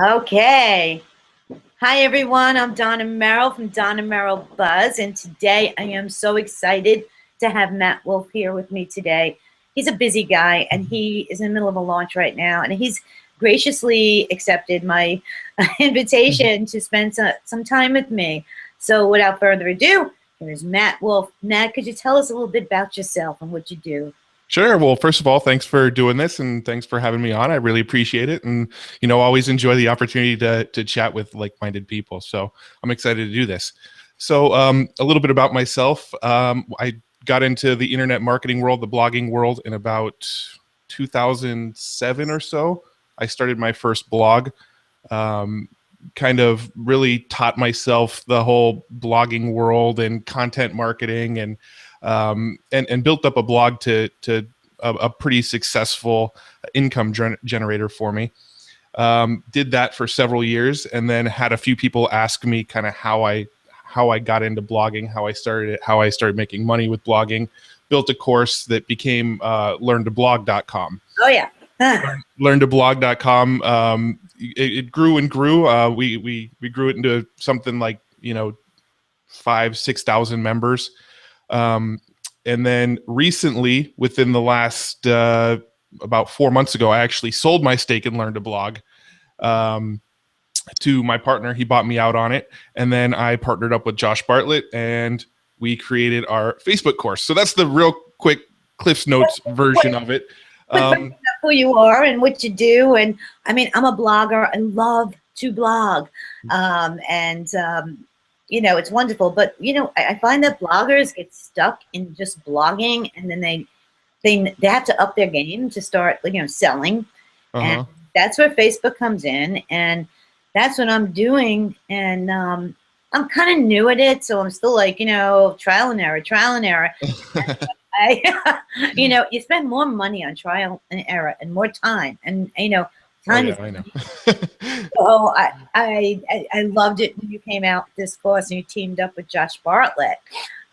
Okay. Hi, everyone. I'm Donna Merrill from Donna Merrill Buzz, and today I am so excited to have Matt Wolfe here with me today. He's a busy guy, and he is in the middle of a launch right now, and he's graciously accepted my invitation to spend some time with me. So, without further ado, here's Matt Wolfe. Matt, could you tell us a little bit about yourself and what you do? Sure. Well, first of all, thanks for doing this and thanks for having me on. I really appreciate it. And, always enjoy the opportunity to chat with like-minded people. So I'm excited to do this. So a little bit about myself. I got into the internet marketing world, the blogging world in about 2007 or so. I started my first blog. Kind of really taught myself the whole blogging world and content marketing and built up a blog to a pretty successful income generator for me. Did that for several years, and then had a few people ask me kind of how I got into blogging, how I started it, how I started making money with blogging. Built a course that became learntoblog.com. Oh, yeah. Learntoblog.com. It grew and grew. We grew it into something like 5,000-6,000 members. And then recently, within the last about 4 months ago, I actually sold my stake and Learn to Blog to my partner. He bought me out on it. And then I partnered up with Josh Bartlett and we created our Facebook course. So that's the real quick Cliff's Notes version of it. Who you are and what you do. And I mean, I'm a blogger. I love to blog. It's wonderful. But, I find that bloggers get stuck in just blogging, and then they have to up their game to start, selling. And that's where Facebook comes in. And that's what I'm doing. And I'm kind of new at it. So I'm still like, trial and error. You spend more money on trial and error and more time. And, time is. I know. So I loved it when you came out with this course and you teamed up with Josh Bartlett,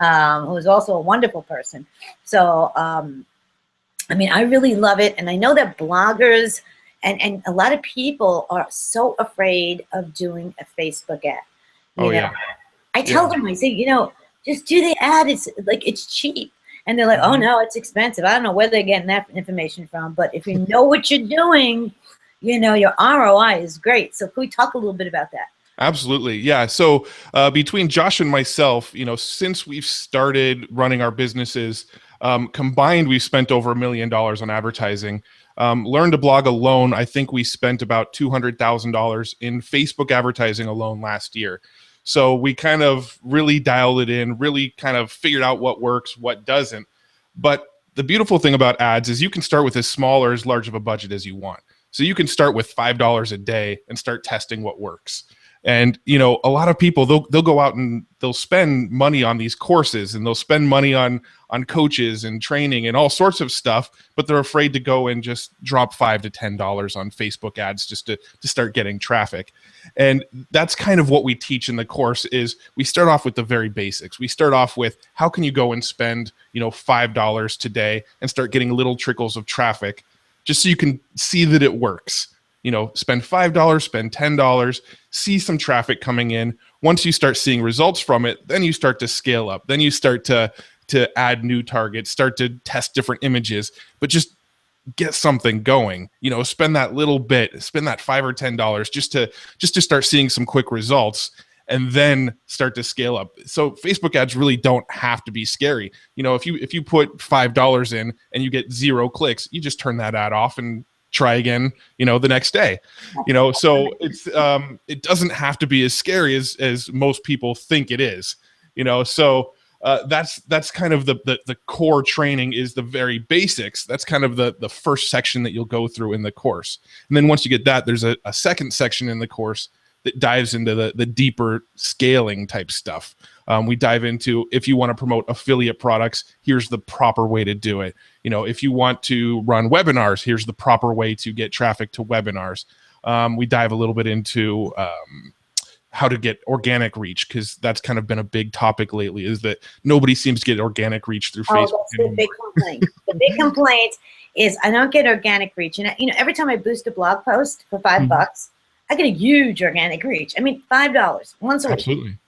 who is also a wonderful person. So, I really love it. And I know that bloggers and a lot of people are so afraid of doing a Facebook ad. Yeah. I tell them, I say, just do the ad. It's cheap. And they're like, oh, no, it's expensive. I don't know where they're getting that information from. But if you know what you're doing, your ROI is great. So can we talk a little bit about that? Absolutely. Yeah. So between Josh and myself, since we've started running our businesses, combined, we've spent over $1 million on advertising. Learn to Blog alone, I think we spent about $200,000 in Facebook advertising alone last year. So we kind of really dialed it in, really kind of figured out what works, what doesn't. But the beautiful thing about ads is you can start with as small or as large of a budget as you want. So you can start with $5 a day and start testing what works. And, a lot of people, they'll go out and they'll spend money on these courses and they'll spend money on coaches and training and all sorts of stuff, but they're afraid to go and just drop $5 to $10 on Facebook ads just to start getting traffic. And that's kind of what we teach in the course is we start off with the very basics. We start off with how can you go and spend, $5 today and start getting little trickles of traffic just so you can see that it works. Spend $5, spend $10, see some traffic coming in. Once you start seeing results from it, then you start to scale up. Then you start to add new targets, start to test different images, but just get something going. Spend that little bit, spend that $5 or $10 just to start seeing some quick results, and then start to scale up. So Facebook ads really don't have to be scary. If you put $5 in and you get 0 clicks, you just turn that ad off and try again, the next day. So it doesn't have to be as scary as most people think it is. So that's kind of the core training is the very basics. That's kind of the first section that you'll go through in the course. And then once you get that, there's a second section in the course that dives into the deeper scaling type stuff. We dive into, if you want to promote affiliate products, here's the proper way to do it. If you want to run webinars, here's the proper way to get traffic to webinars. We dive a little bit into how to get organic reach, because that's kind of been a big topic lately, is that nobody seems to get organic reach through Facebook. That's the big complaint. The big complaint is I don't get organic reach. And every time I boost a blog post for $5, I get a huge organic reach. I mean, $5 once a week. Absolutely.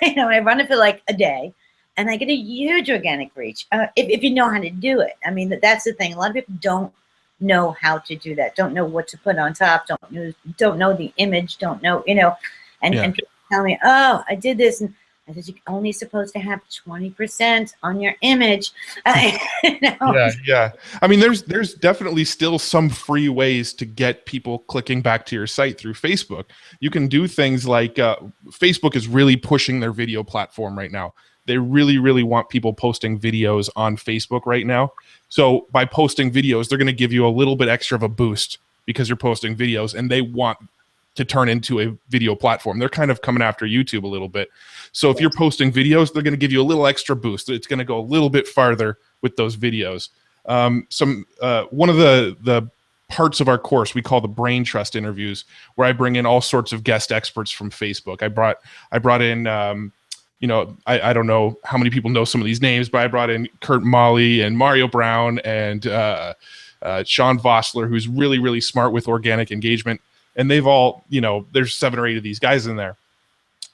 You know, I run it for like a day, and I get a huge organic reach if you know how to do it. I mean, that's the thing. A lot of people don't know how to do that. Don't know what to put on top. Don't know the image. Don't know, you know, and people tell me, oh, I did this, and I said, you're only supposed to have 20% on your image. You know? Yeah. I mean, there's definitely still some free ways to get people clicking back to your site through Facebook. You can do things like Facebook is really pushing their video platform right now. They really, really want people posting videos on Facebook right now. So by posting videos, they're going to give you a little bit extra of a boost because you're posting videos, and they want to turn into a video platform. They're kind of coming after YouTube a little bit. So if you're posting videos, they're going to give you a little extra boost. It's going to go a little bit farther with those videos. One of the parts of our course we call the brain trust interviews, where I bring in all sorts of guest experts from Facebook. I brought in, you know, I don't know how many people know some of these names, but I brought in Kurt Molly and Mario Brown and Sean Vossler, who's really, really smart with organic engagement. And they've all, you know, there's 7 or 8 of these guys in there,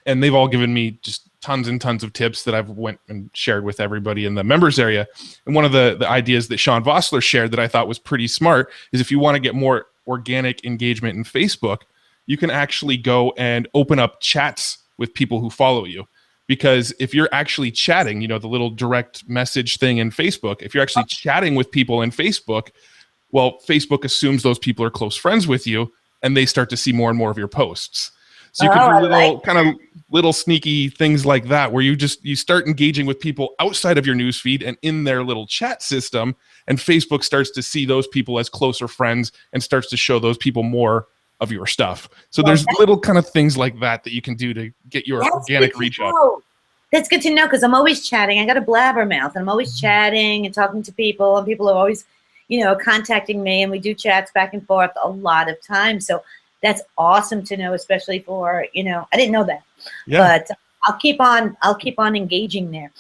and they've all given me just tons and tons of tips that I've went and shared with everybody in the members area. And one of the ideas that Sean Vossler shared that I thought was pretty smart is, if you want to get more organic engagement in Facebook, you can actually go and open up chats with people who follow you. Because if you're actually chatting, you know, the little direct message thing in Facebook, if you're actually chatting with people in Facebook, well, Facebook assumes those people are close friends with you, and they start to see more and more of your posts. So you can do little sneaky things like that, where you start engaging with people outside of your newsfeed and in their little chat system, and Facebook starts to see those people as closer friends and starts to show those people more of your stuff. So there's little kind of things like that you can do to get your organic reach up. That's good to know, because I'm always chatting. I got a blabbermouth, and I'm always chatting and talking to people, and people are always, you know, contacting me, and we do chats back and forth a lot of times. So that's awesome to know, especially for, you know, I didn't know that, but I'll keep on engaging there.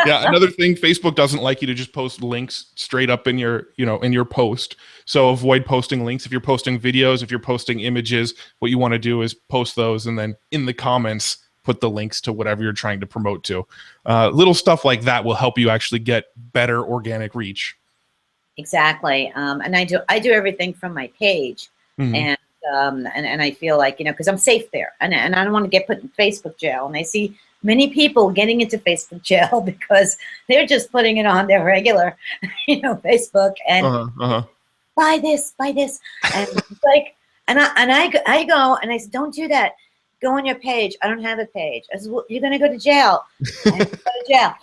Yeah. Another thing, Facebook doesn't like you to just post links straight up in your, you know, in your post. So avoid posting links. If you're posting videos, if you're posting images, what you want to do is post those, and then in the comments, put the links to whatever you're trying to promote to. Little stuff like that will help you actually get better organic reach. Exactly. And I do everything from my page. And I feel like, you know, because I'm safe there, and I don't want to get put in Facebook jail. And I see many people getting into Facebook jail because they're just putting it on their regular, you know, Facebook, and buy this, and it's like, and I go and I said, don't do that. Go on your page. I don't have a page. I said, well, you're going to go to jail. Go to jail.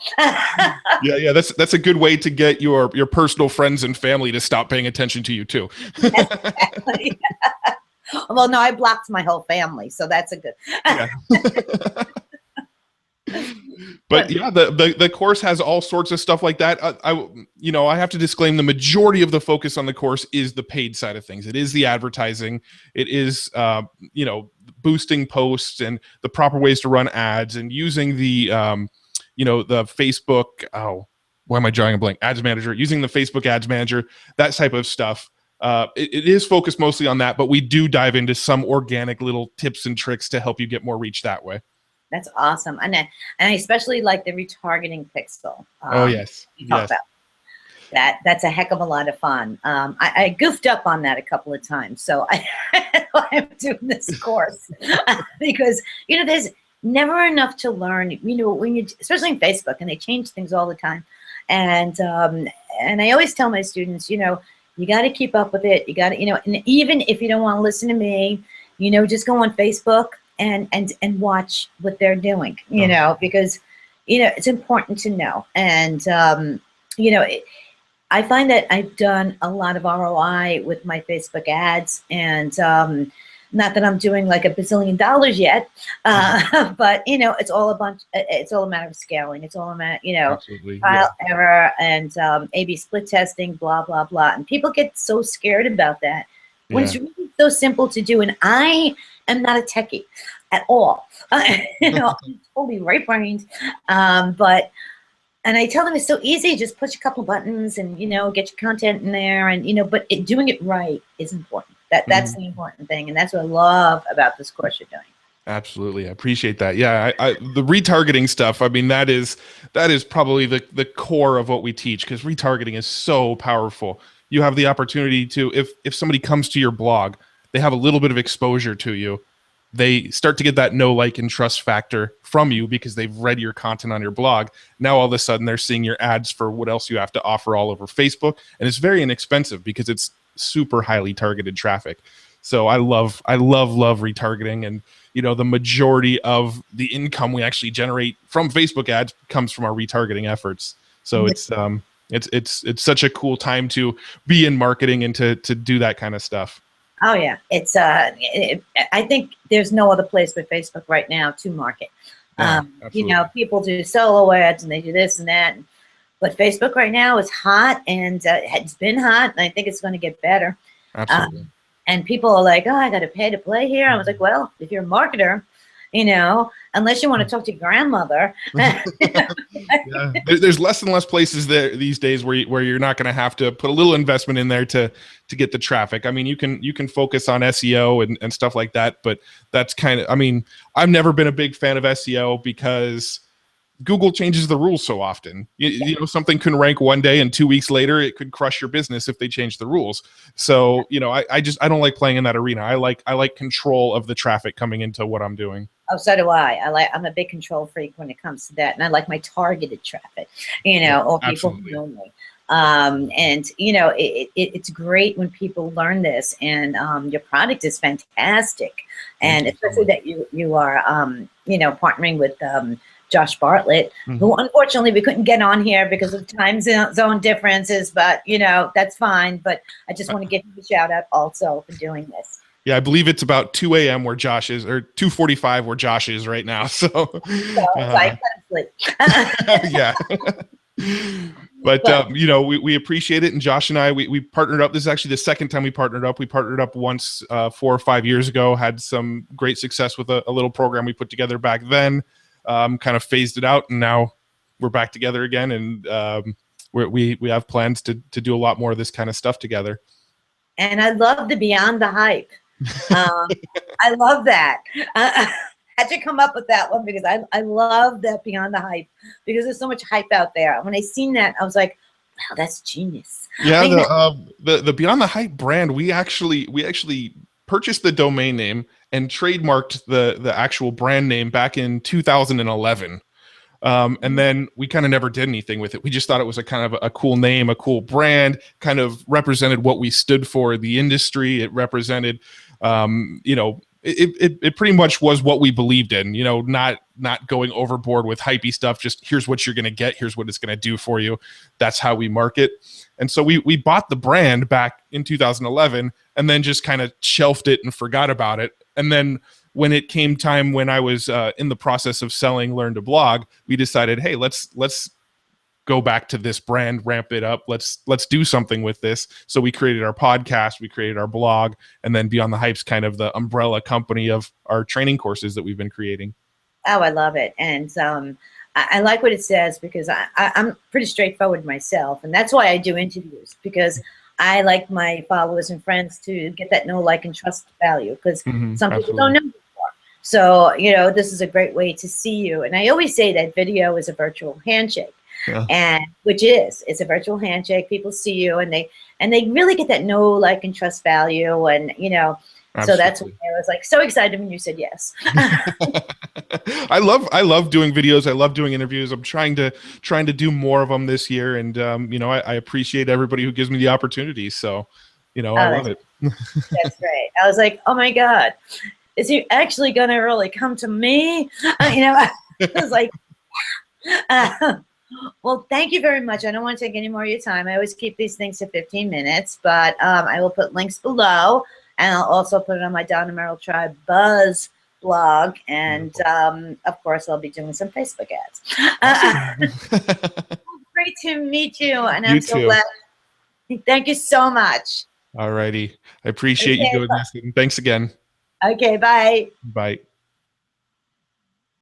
Yeah. That's a good way to get your personal friends and family to stop paying attention to you too. Exactly. Well, no, I blocked my whole family, so that's a good. But yeah, the course has all sorts of stuff like that. I have to disclaim, the majority of the focus on the course is the paid side of things. It is the advertising. It is, boosting posts and the proper ways to run ads, and using the, the Facebook. Oh, why am I drawing a blank? Ads manager, using the Facebook ads manager, that type of stuff. It is focused mostly on that, but we do dive into some organic little tips and tricks to help you get more reach that way. That's awesome. And I especially like the retargeting pixel. Oh, yes. You talked about that's a heck of a lot of fun. I goofed up on that a couple of times. So I'm doing this course because, you know, there's never enough to learn, you know, when you, especially in Facebook, and they change things all the time. And I always tell my students, you know, you got to keep up with it. You got to, you know, and even if you don't want to listen to me, you know, just go on Facebook and watch what they're doing, you know, because, you know, it's important to know. And, you know, I find that I've done a lot of ROI with my Facebook ads, and not that I'm doing like $1 bazillion yet, but, you know, it's all a matter of scaling. It's all a matter, you know, trial, error, and A/B split testing, blah, blah, blah. And people get so scared about that when it's really so simple to do. And I am not a techie at all. You know, I'm totally right-brained, and I tell them it's so easy. Just push a couple buttons and, you know, get your content in there, and, you know, but doing it right is important. That's the important thing, and that's what I love about this course you're doing. Absolutely. I appreciate that. Yeah. The retargeting stuff, I mean, that is probably the core of what we teach, because retargeting is so powerful. You have the opportunity to, if somebody comes to your blog, they have a little bit of exposure to you. They start to get that know, like, and trust factor from you because they've read your content on your blog. Now, all of a sudden, they're seeing your ads for what else you have to offer all over Facebook. And it's very inexpensive because it's super highly targeted traffic. So I love retargeting. And the majority of the income we actually generate from Facebook ads comes from our retargeting efforts. So it's such a cool time to be in marketing and to do that kind of stuff. Oh yeah, it's I think there's no other place but Facebook right now to market. People do solo ads and they do this and that, but Facebook right now is hot, and it's been hot, and I think it's going to get better. Absolutely. And people are like, oh, I got to pay to play here. I was like, well, if you're a marketer, unless you want to talk to your grandmother. Yeah. There's less and less places there these days where you're not going to have to put a little investment in there to get the traffic. I mean, you can focus on SEO and stuff like that, but that's kind of, I mean, I've never been a big fan of SEO because Google changes the rules so often. Something can rank one day and 2 weeks later it could crush your business if they change the rules. So, I don't like playing in that arena. I like control of the traffic coming into what I'm doing. Oh, so do I. I'm a big control freak when it comes to that, and I like my targeted traffic, or people who know me. It's great when people learn this, and your product is fantastic, and especially that you are partnering with Josh Bartlett, who unfortunately we couldn't get on here because of time zone differences, but that's fine. But I just want to give you a shout out also for doing this. Yeah, I believe it's about 2 a.m. where Josh is, or 2:45 where Josh is right now. So I sleep. Yeah. But we appreciate it. And Josh and I, we partnered up. This is actually the second time we partnered up. We partnered up once 4 or 5 years ago, had some great success with a little program we put together back then. Kind of phased it out, and now we're back together again, and we have plans to do a lot more of this kind of stuff together. And I love the Beyond the Hype. I love that. Had to come up with that one because I love that Beyond the Hype, because there's so much hype out there. When I seen that, I was like, wow, that's genius. Yeah, the Beyond the Hype brand, we actually purchased the domain name and trademarked the actual brand name back in 2011. And then we kind of never did anything with it. We just thought it was a kind of a cool name, a cool brand, kind of represented what we stood for in the industry. It represented, it pretty much was what we believed in, not going overboard with hypey stuff. Just here's what you're going to get. Here's what it's going to do for you. That's how we market. And so we bought the brand back in 2011 and then just kind of shelved it and forgot about it. And then when it came time, when I was in the process of selling Learn to Blog, we decided, hey, let's go back to this brand, ramp it up. Let's do something with this. So we created our podcast, we created our blog, and then Beyond the Hype's kind of the umbrella company of our training courses that we've been creating. Oh, I love it. And I like what it says, because I'm pretty straightforward myself. And that's why I do interviews, because I like my followers and friends to get that know, like, and trust value, because some people don't know before. So, this is a great way to see you. And I always say that video is a virtual handshake. Yeah. And it's a virtual handshake. People see you and they really get that know, like, and trust value. And, Absolutely. So that's why I was like so excited when you said yes. I love doing videos. I love doing interviews. I'm trying to do more of them this year. And, I appreciate everybody who gives me the opportunity. So, I love it. That's great. I was like, oh my God, is he actually going to really come to me? I was like, well, thank you very much. I don't want to take any more of your time. I always keep these things to 15 minutes, but I will put links below, and I'll also put it on my Donna Merrill Tribe Buzz blog, and of course, I'll be doing some Facebook ads. Great to meet you, and I'm so glad. Thank you so much. All righty. I appreciate you doing this, and thanks again. Okay, bye. Bye.